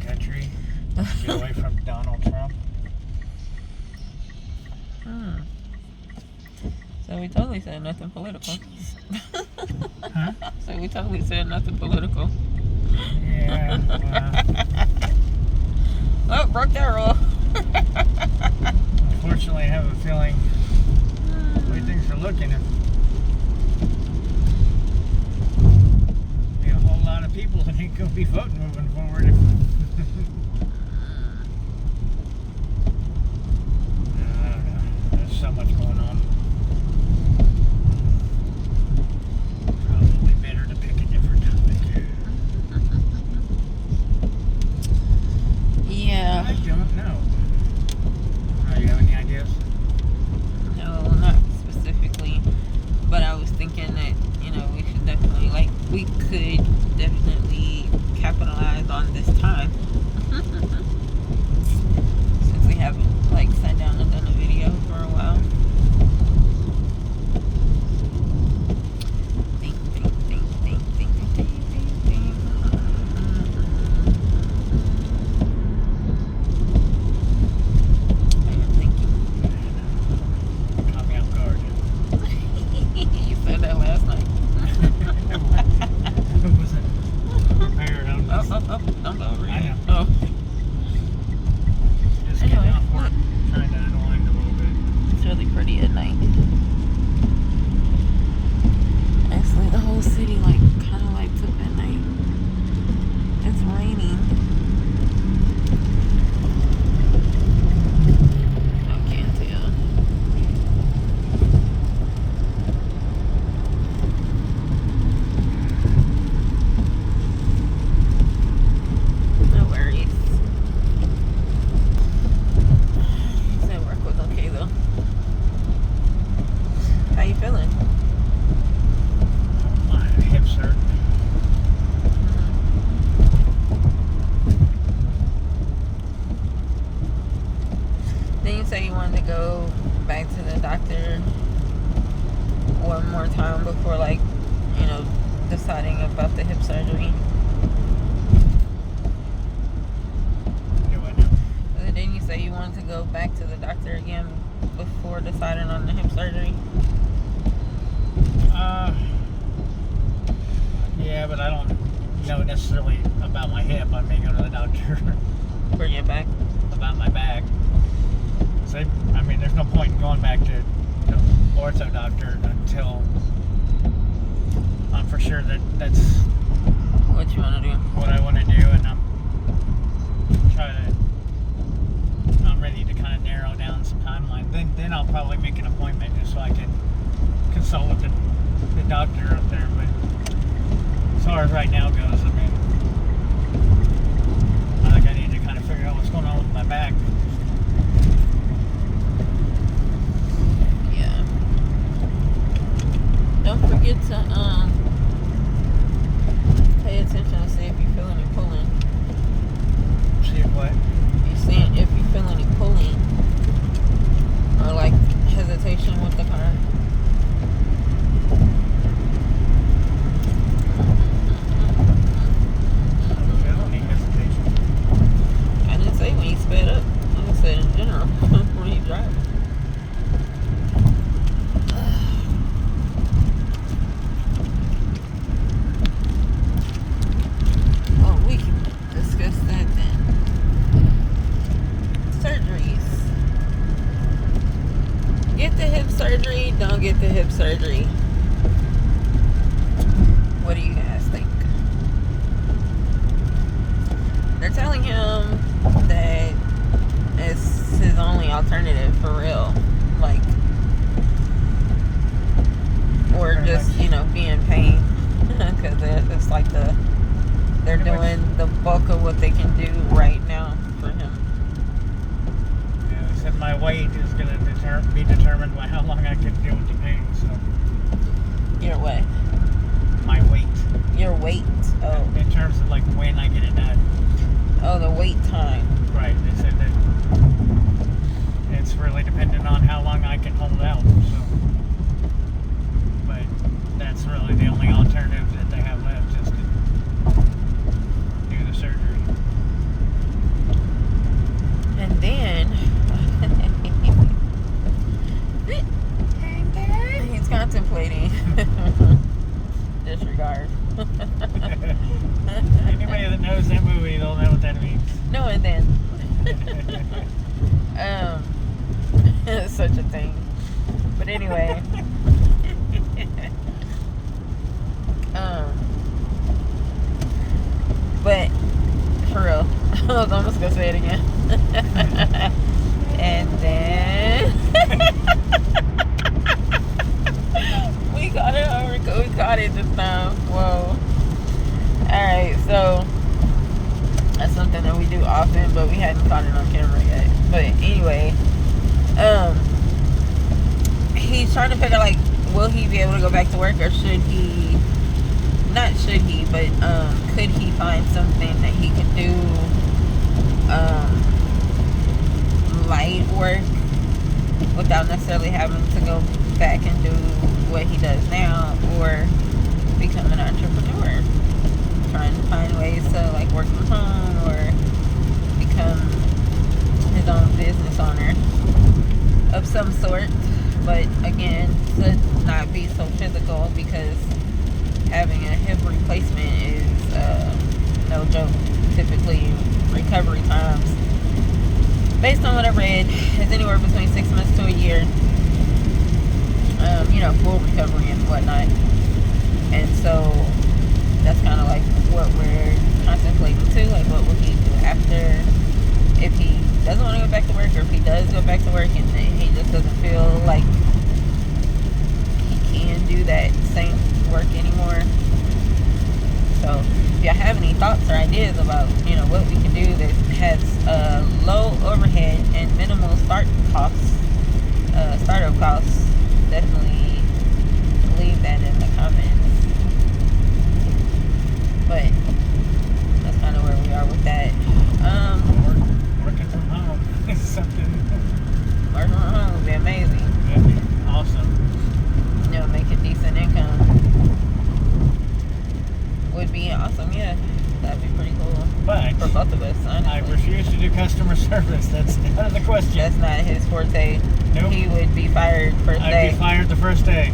country. Get away from Donald Trump. So we totally said nothing political. Huh? So we totally said nothing political. Yeah. Oh, broke that rule. Unfortunately, I have a feeling the way things are looking, be a whole lot of people that ain't gonna be voting moving forward. There's so much going on. Probably better to pick a different topic. Yeah. I don't know. You have any ideas? No, not specifically. But I was thinking that, we should definitely, we could definitely capitalize on this time. Since we haven't, sat down and done a video for a while. Think. I am thinking. Caught me off guard. You said that last night. I wasn't prepared on this. Don't go over I here. know. Oh. Just Anyway, getting off work, trying to unwind a little bit. It's really pretty at night. Actually, the whole city kind of lights up at night. It's raining. I can't tell. No worries. That work was okay though. How you feeling? My hips hurt. Then you say you wanted to go back to the doctor one more time before, deciding about the hip surgery. Do I know? And then you say you wanted to go back to the doctor again before deciding on the hip surgery. Yeah, but I don't know necessarily about my hip. I may go to the doctor For your back. about my back. So, there's no point in going back to the ortho doctor until I'm for sure that that's What you want to do? what I want to do, and I'm ready to kind of narrow down some timeline. Then I'll probably make an appointment just so I can consult with the doctor up there. But as far as right now goes, I think I need to kind of figure out what's going on with my back. Yeah. Don't forget to pay attention and see if you feel any pulling. See what? You see if you feel any pulling or hesitation with the car. I don't need hesitation. I didn't say when you sped up. I just said in general when you drive. Oh, we can discuss that then. Surgeries. Get the hip surgery, don't get the hip surgery. What do you guys think? They're telling him that it's his only alternative for real. Or just, be in pain. Because it's they're doing the bulk of what they can do right now for him. Yeah, they said my weight is going to be determined by how long I can deal with the pain. So Your what? my weight, Your weight. Oh. in terms of when I get it done. Oh, the wait time. Right. They said that it's really dependent on how long I can hold out. So, but that's really the only alternative that they have left is to do the surgery. and then. Such a thing. But anyway. But for real, I was almost gonna say it again. And then we got it this time. Whoa. Alright, so that's something that we do often, but we hadn't caught it on camera yet. But anyway, he's trying to figure like, will he be able to go back to work, or should he? Not should he, but could he find something that he could do, light work, without necessarily having to go back and do what he does now, or become an entrepreneur, trying to find ways to like work from home or become his own business owner of some sort. But again, to not be so physical, because having a hip replacement is no joke. Typically, recovery times, based on what I read, is anywhere between 6 months to a year. Full recovery and whatnot. And so that's kind of like what we're contemplating too. Like, what will he do after, if he doesn't want to go back to work, or if he does go back to work and he just doesn't feel like he can do that same work anymore. So if y'all have any thoughts or ideas about what we can do that has low overhead and minimal startup costs, definitely leave that in the comments. But that's kind of where we are with that. Working from home is something. Working from home would be amazing. That'd be awesome. Make a decent income would be awesome. Yeah, that'd be pretty cool. But for both of us, honestly. I refuse to do customer service. That's out of the question. That's not his forte. Nope. He would be fired first day. I'd be fired the first day.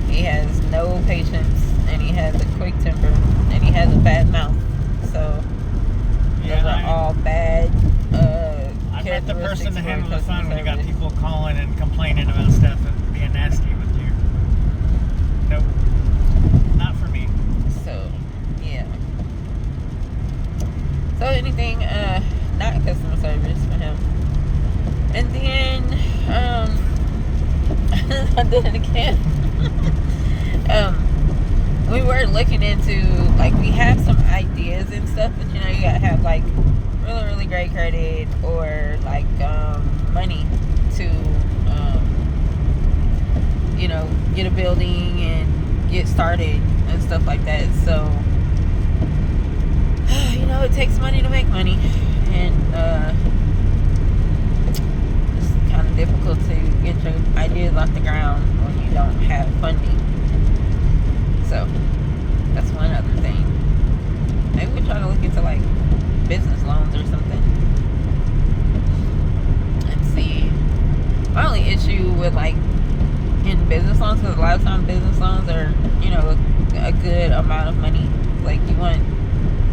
He has no patience, and he has a quick temper, and he has a bad mouth. So those are all bad. I'm not the person to handle the phone when you got people calling and complaining about stuff and being nasty with you. Nope. Not for me. So, yeah. So anything not customer service for him. And then I did it again. We were looking into, like, we have some ideas and stuff, but you gotta have like really, really great credit, or like money to get a building and get started and stuff like that. So it takes money to make money, and it's kind of difficult to get your ideas off the ground when you don't have funding. So that's one other thing. Maybe we try to look into like business loans or something and see. My only issue with like getting business loans, because a lot of times business loans are a good amount of money. Like, you want,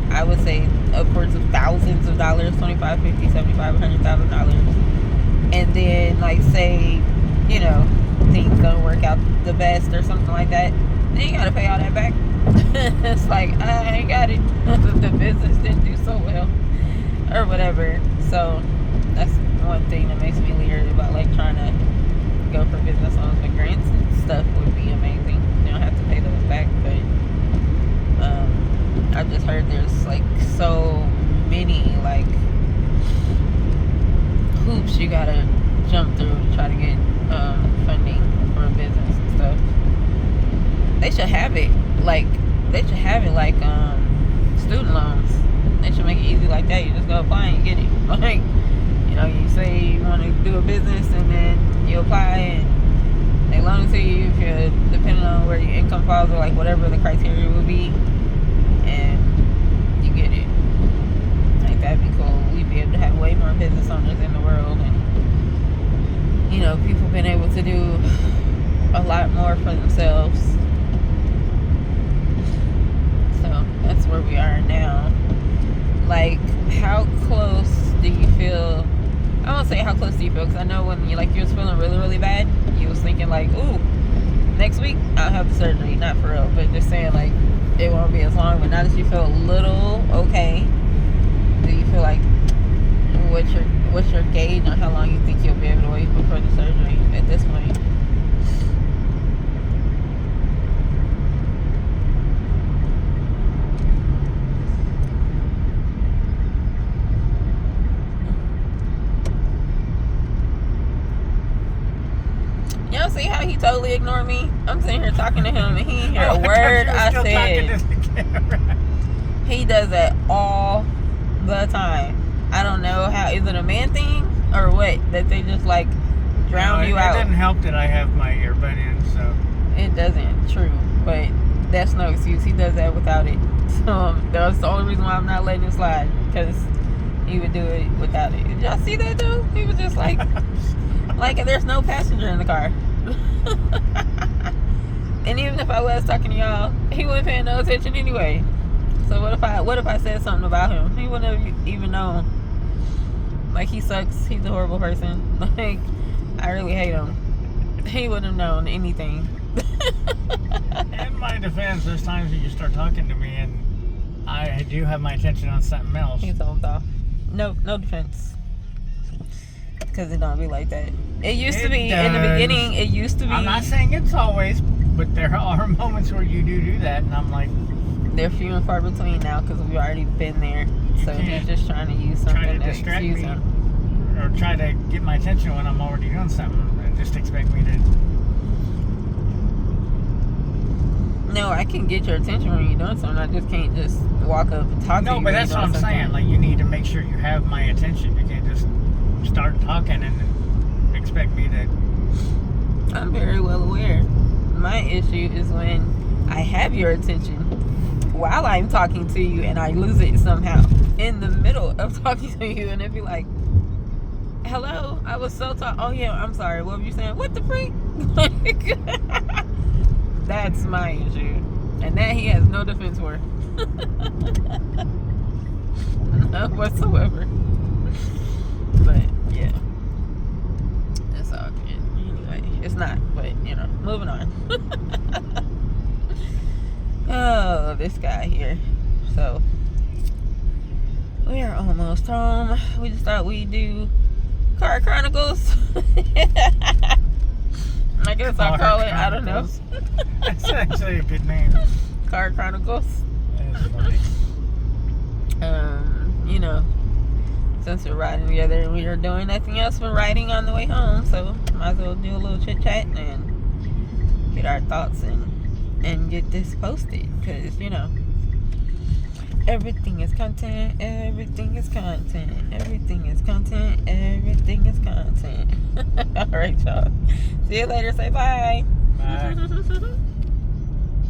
I would say, upwards of thousands of dollars, $25, $50, $75, $100,000. And then, like, say, things don't work out the best or something like that, then you gotta pay all that back. It's like, I ain't got it. The business didn't do so well, or whatever. So that's one thing that makes me leery about like trying to go for business loans. But grants and stuff would be amazing. You don't have to pay those back, but I've just heard there's like so many like hoops you gotta jump through to try to get funding for a business and stuff. They should have it like student loans. They should make it easy like that. You just go apply and you get it. Like, you say you want to do a business, and then you apply and they loan it to you, if you're, depending on where your income falls, or like whatever the criteria will be, and you get it. Like, that'd be cool. We'd be able to have way more business owners in the world, and people been able to do a lot more for themselves. So that's where we are now. Like, how close do you feel? I won't say how close do you feel, because I know when you was feeling really, really bad, you was thinking like, ooh, next week I'll have the surgery. Not for real, but just saying like it won't be as long. But now that you feel a little okay, do you feel like what's your gauge on how long you think you'll be able to wait before the surgery at this point? Y'all see how he totally ignored me? I'm sitting here talking to him and he didn't hear a word I said. He does that all the time. I don't know how. Is it a man thing or what? That they just like drown you out? It doesn't help that I have my earbud in, so. It doesn't, true. But that's no excuse. He does that without it. So that's the only reason why I'm not letting it slide. Because he would do it without it. Did y'all see that though? He was just like... Like there's no passenger in the car. And even if I was talking to y'all, he wouldn't pay no attention anyway. So what if I said something about him? He wouldn't have even known. Like he sucks. He's a horrible person. Like I really hate him. He wouldn't have known anything. In my defense, there's times when you start talking to me and I do have my attention on something else. He's old off. No defense. Because it don't be like that. It used to be in the beginning. It used to be. I'm not saying it's always, but there are moments where you do that, and I'm like, they're few and far between now because we've already been there. So he's just trying to use something to distract excuse me, him, or try to get my attention when I'm already doing something, and just expect me to. No, I can get your attention when you're doing something. I just can't just walk up and talk to you. No, but that's what I'm saying. Like you need to make sure you have my attention. You can't just start talking and expect me to. I'm very well aware. My issue is when I have your attention while I'm talking to you and I lose it somehow in the middle of talking to you, and it'd be like, hello, I was so oh yeah, I'm sorry, what were you saying? What the freak? That's my issue, and that he has no defense for. None whatsoever. But yeah, it's all good. Anyway, it's not, but moving on. Oh, this guy here. So we are almost home. We just thought we'd do Car Chronicles. I guess I'll call it. I don't know. That's actually a good name. Car Chronicles. That's funny. Since we're riding together and we are doing nothing else but riding on the way home, so might as well do a little chit chat and get our thoughts and get this posted, because everything is content, everything is content, everything is content, everything is content. All right, y'all, see you later. Say bye. Bye.